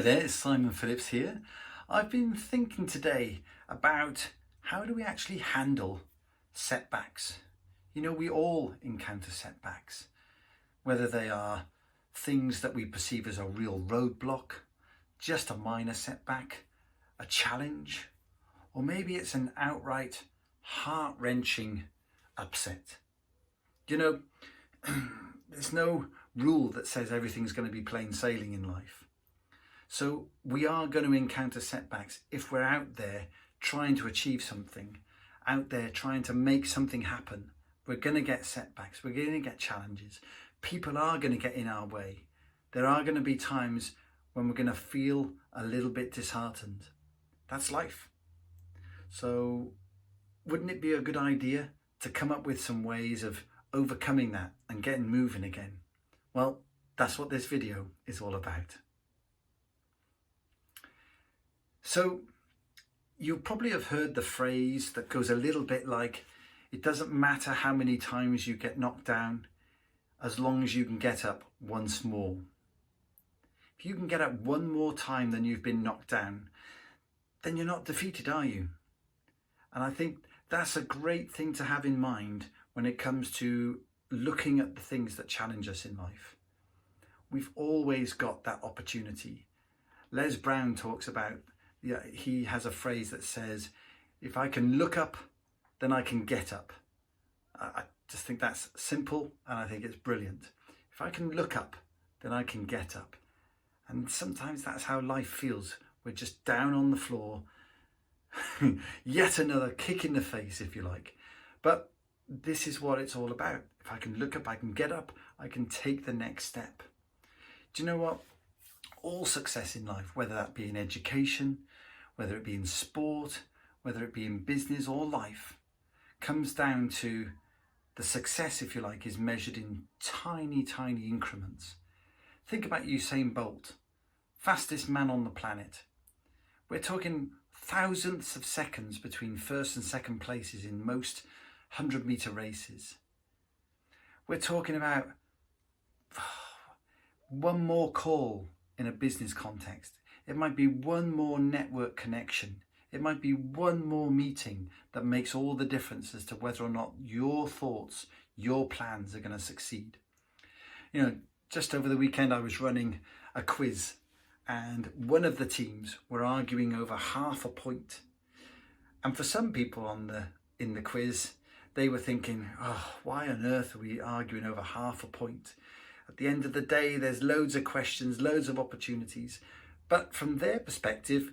Hi there, it's Simon Phillips here. I've been thinking today about how do we actually handle setbacks. You know, we all encounter setbacks, whether they are things that we perceive as a real roadblock, just a minor setback, a challenge, or maybe it's an outright heart-wrenching upset. You know, there's no rule that says everything's going to be plain sailing in life. So we are going to encounter setbacks if we're out there trying to achieve something, out there trying to make something happen. We're going to get setbacks, we're going to get challenges. People are going to get in our way. There are going to be times when we're going to feel a little bit disheartened. That's life. So wouldn't it be a good idea to come up with some ways of overcoming that and getting moving again? Well, that's what this video is all about. So you'll probably have heard the phrase that goes a little bit like, it doesn't matter how many times you get knocked down, as long as you can get up once more. If you can get up one more time than you've been knocked down, then you're not defeated, are you? And I think that's a great thing to have in mind when it comes to looking at the things that challenge us in life. We've always got that opportunity. Les Brown talks about, he has a phrase that says, if I can look up, then I can get up. I just think that's simple and I think it's brilliant. If I can look up, then I can get up. And sometimes that's how life feels. We're just down on the floor, yet another kick in the face, if you like. But this is what it's all about. If I can look up, I can get up, I can take the next step. Do you know what? All success in life, whether that be in education, whether it be in sport, whether it be in business or life, comes down to the success, if you like, is measured in tiny, tiny increments. Think about Usain Bolt, fastest man on the planet. We're talking thousandths of seconds between first and second places in most 100-meter races. We're talking about one more call in a business context. It might be one more network connection. It might be one more meeting that makes all the difference as to whether or not your thoughts, your plans are going to succeed. You know, just over the weekend I was running a quiz and one of the teams were arguing over half a point. And for some people in the quiz, they were thinking, oh, why on earth are we arguing over half a point? At the end of the day, there's loads of questions, loads of opportunities. But from their perspective,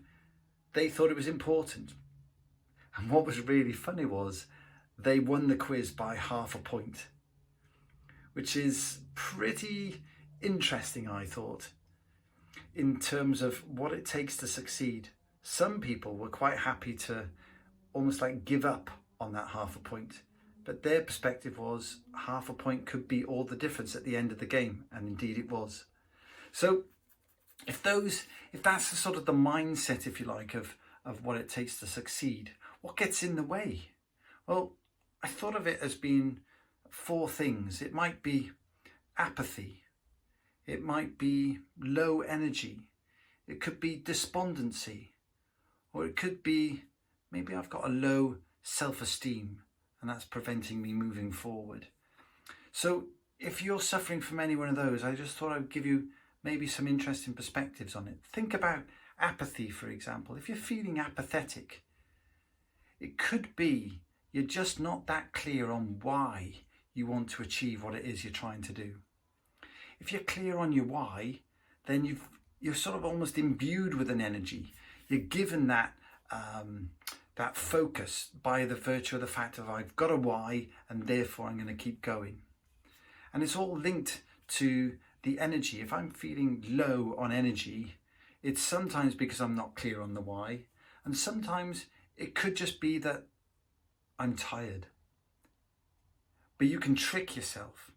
they thought it was important. And what was really funny was they won the quiz by half a point, which is pretty interesting, I thought, in terms of what it takes to succeed. Some people were quite happy to almost like give up on that half a point. But their perspective was half a point could be all the difference at the end of the game. And indeed it was. So if that's the sort of the mindset, if you like, of what it takes to succeed, what gets in the way? Well, I thought of it as being four things. It might be apathy. It might be low energy. It could be despondency. Or it could be, maybe I've got a low self-esteem and that's preventing me moving forward. So if you're suffering from any one of those, I just thought I'd give you maybe some interesting perspectives on it. Think about apathy, for example. If you're feeling apathetic, it could be you're just not that clear on why you want to achieve what it is you're trying to do. If you're clear on your why, then you're sort of almost imbued with an energy. You're given that focus by the virtue of the fact of I've got a why and therefore I'm going to keep going. And it's all linked to the energy. If I'm feeling low on energy, it's sometimes because I'm not clear on the why, and sometimes it could just be that I'm tired. But you can trick yourself.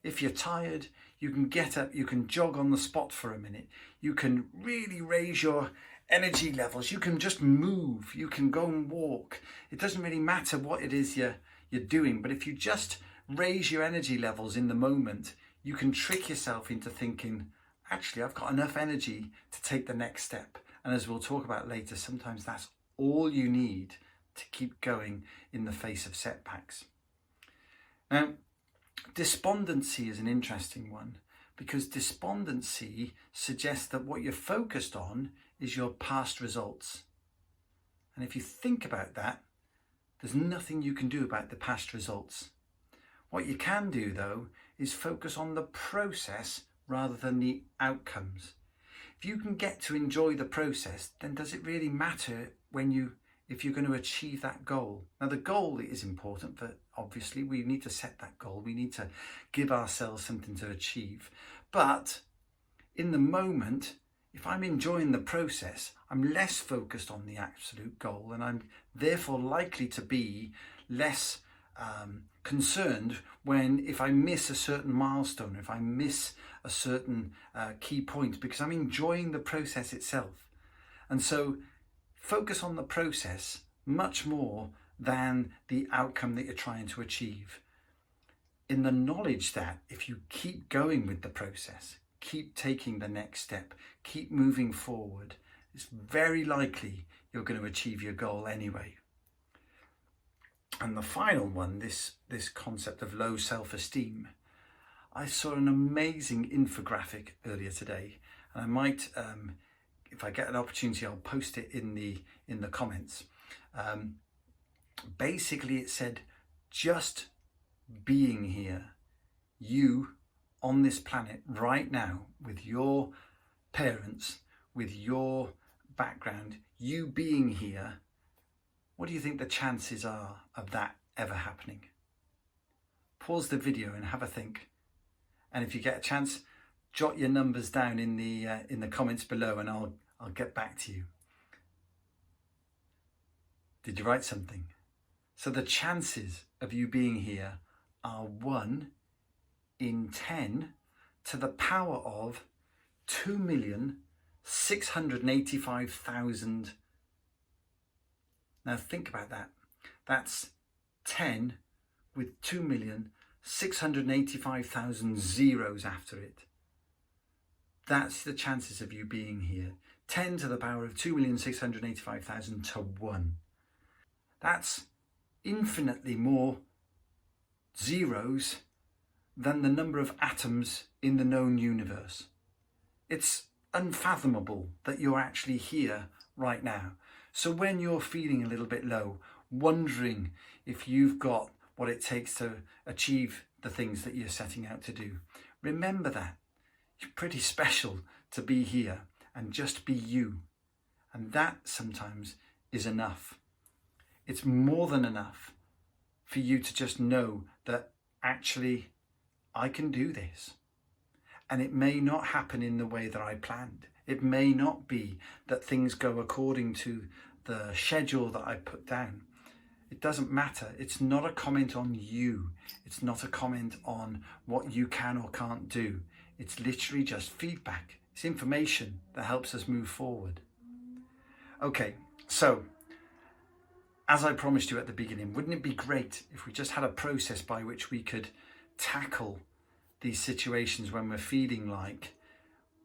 If you're tired, you can get up, you can jog on the spot for a minute, you can really raise your energy levels, you can just move, you can go and walk. It doesn't really matter what it is you're doing, but if you just raise your energy levels in the moment, you can trick yourself into thinking, actually, I've got enough energy to take the next step. And as we'll talk about later, sometimes that's all you need to keep going in the face of setbacks. Now, despondency is an interesting one, because despondency suggests that what you're focused on is your past results. And if you think about that, there's nothing you can do about the past results. What you can do, though, is focus on the process rather than the outcomes. If you can get to enjoy the process, then does it really matter if you're going to achieve that goal? Now, the goal is important, but obviously we need to set that goal. We need to give ourselves something to achieve. But in the moment, if I'm enjoying the process, I'm less focused on the absolute goal, and I'm therefore likely to be less concerned if I miss a certain milestone, if I miss a certain key point, because I'm enjoying the process itself. And so focus on the process much more than the outcome that you're trying to achieve, in the knowledge that if you keep going with the process, keep taking the next step, keep moving forward, it's very likely you're going to achieve your goal anyway. And the final one, this concept of low self-esteem. I saw an amazing infographic earlier today, and I might, if I get an opportunity, I'll post it in the comments. Basically, it said, just being here, you on this planet right now, with your parents, with your background, you being here, what do you think the chances are of that ever happening? Pause the video and have a think. And if you get a chance, jot your numbers down in the comments below, and I'll get back to you. Did you write something? So the chances of you being here are 1 in 10 to the power of 2,685,000. Now think about that. That's 10 with 2,685,000 zeros after it. That's the chances of you being here. 10 to the power of 2,685,000 to 1. That's infinitely more zeros than the number of atoms in the known universe. It's unfathomable that you're actually here right now. So when you're feeling a little bit low, wondering if you've got what it takes to achieve the things that you're setting out to do, remember that you're pretty special to be here and just be you. And that sometimes is enough. It's more than enough for you to just know that actually I can do this. And it may not happen in the way that I planned. It may not be that things go according to the schedule that I put down. It doesn't matter. It's not a comment on you. It's not a comment on what you can or can't do. It's literally just feedback. It's information that helps us move forward. Okay, so as I promised you at the beginning, wouldn't it be great if we just had a process by which we could tackle these situations when we're feeling like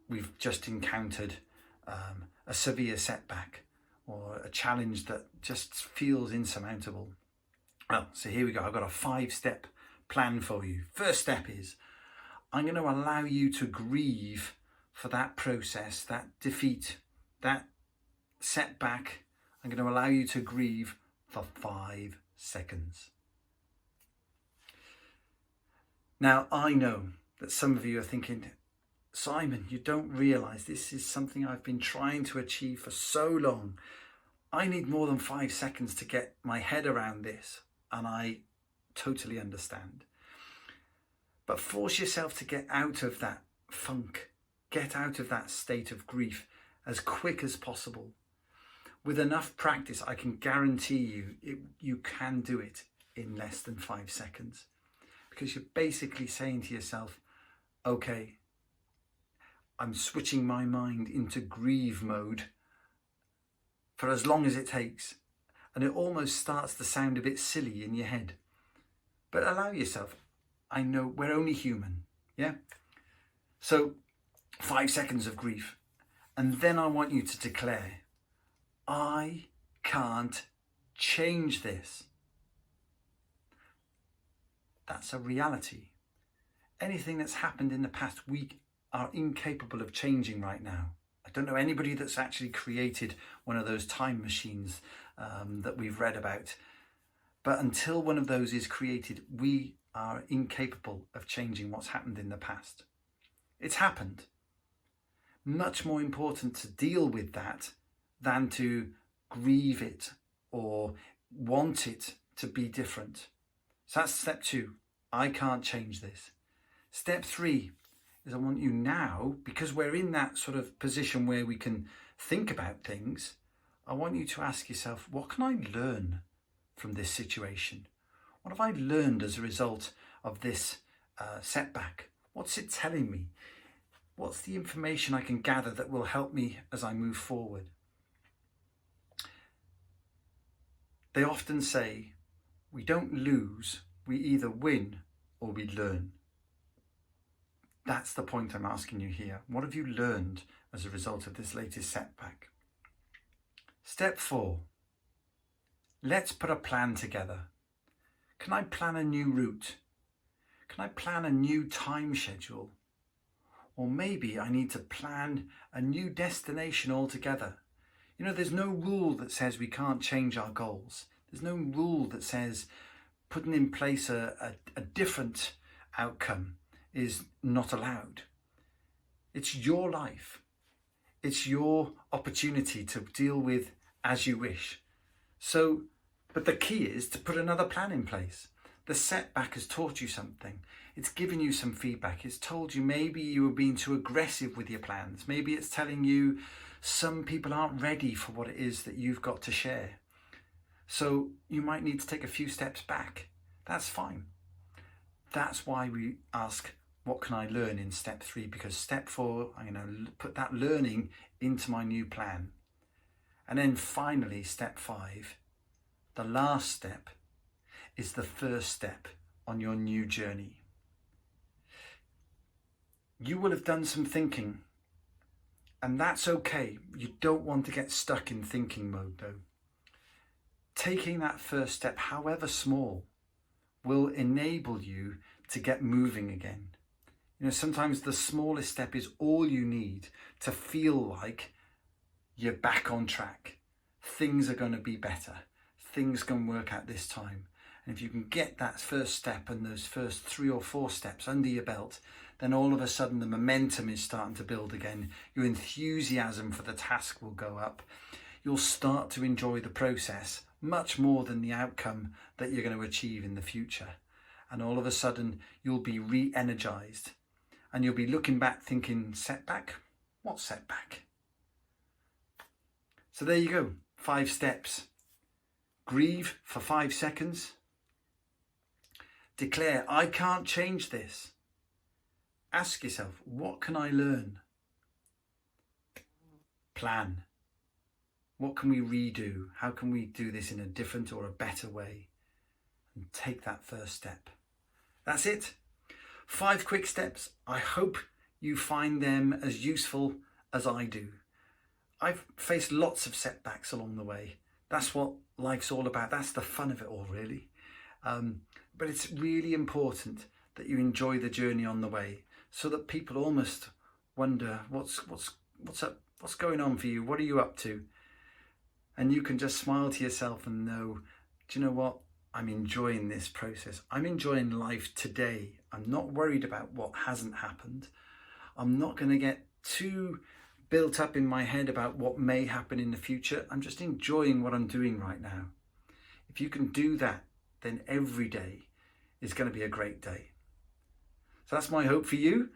we've just encountered a severe setback or a challenge that just feels insurmountable? Well, so here we go. I've got a 5-step plan for you. First step is I'm going to allow you to grieve for that process, that defeat, that setback. I'm going to allow you to grieve for 5 seconds. Now, I know that some of you are thinking, Simon, you don't realise this is something I've been trying to achieve for so long. I need more than 5 seconds to get my head around this, and I totally understand. But force yourself to get out of that funk, get out of that state of grief as quick as possible. With enough practice, I can guarantee you can do it in less than 5 seconds. Because you're basically saying to yourself, okay, I'm switching my mind into grieve mode for as long as it takes. And it almost starts to sound a bit silly in your head. But allow yourself. I know we're only human, yeah? So 5 seconds of grief. And then I want you to declare, I can't change this. That's a reality. Anything that's happened in the past, we are incapable of changing right now. I don't know anybody that's actually created one of those time machines that we've read about. But until one of those is created, we are incapable of changing what's happened in the past. It's happened. Much more important to deal with that than to grieve it or want it to be different. So that's step 2. I can't change this. Step 3 is I want you now, because we're in that sort of position where we can think about things, I want you to ask yourself, what can I learn from this situation? What have I learned as a result of this setback? What's it telling me? What's the information I can gather that will help me as I move forward? They often say, we don't lose, we either win or we learn. That's the point I'm asking you here. What have you learned as a result of this latest setback? Step 4. Let's put a plan together. Can I plan a new route? Can I plan a new time schedule? Or maybe I need to plan a new destination altogether. You know, there's no rule that says we can't change our goals. There's no rule that says putting in place a different outcome is not allowed. It's your life. It's your opportunity to deal with as you wish. So, but the key is to put another plan in place. The setback has taught you something. It's given you some feedback. It's told you maybe you were being too aggressive with your plans. Maybe it's telling you some people aren't ready for what it is that you've got to share. So you might need to take a few steps back. That's fine. That's why we ask, what can I learn in step 3? Because step 4, I'm going to put that learning into my new plan. And then finally, step 5, the last step, is the first step on your new journey. You will have done some thinking, and that's okay. You don't want to get stuck in thinking mode though. Taking that first step, however small, will enable you to get moving again. You know, sometimes the smallest step is all you need to feel like you're back on track. Things are going to be better. Things can work out this time. And if you can get that first step and those first 3 or 4 steps under your belt, then all of a sudden the momentum is starting to build again. Your enthusiasm for the task will go up. You'll start to enjoy the process much more than the outcome that you're going to achieve in the future. And all of a sudden you'll be re-energized and you'll be looking back thinking, setback? What setback? So there you go, 5 steps. Grieve for 5 seconds. Declare, I can't change this. Ask yourself, what can I learn? Plan. What can we redo? How can we do this in a different or a better way? And take that first step. That's it. 5 quick steps. I hope you find them as useful as I do. I've faced lots of setbacks along the way. That's what life's all about. That's the fun of it all, really. But it's really important that you enjoy the journey on the way, so that people almost wonder what's up, what's going on for you, what are you up to? And you can just smile to yourself and know, do you know what? I'm enjoying this process. I'm enjoying life today. I'm not worried about what hasn't happened. I'm not going to get too built up in my head about what may happen in the future. I'm just enjoying what I'm doing right now. If you can do that, then every day is going to be a great day. So that's my hope for you.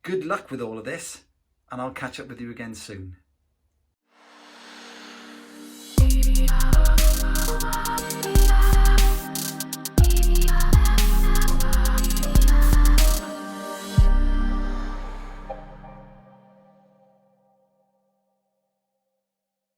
Good luck with all of this, and I'll catch up with you again soon.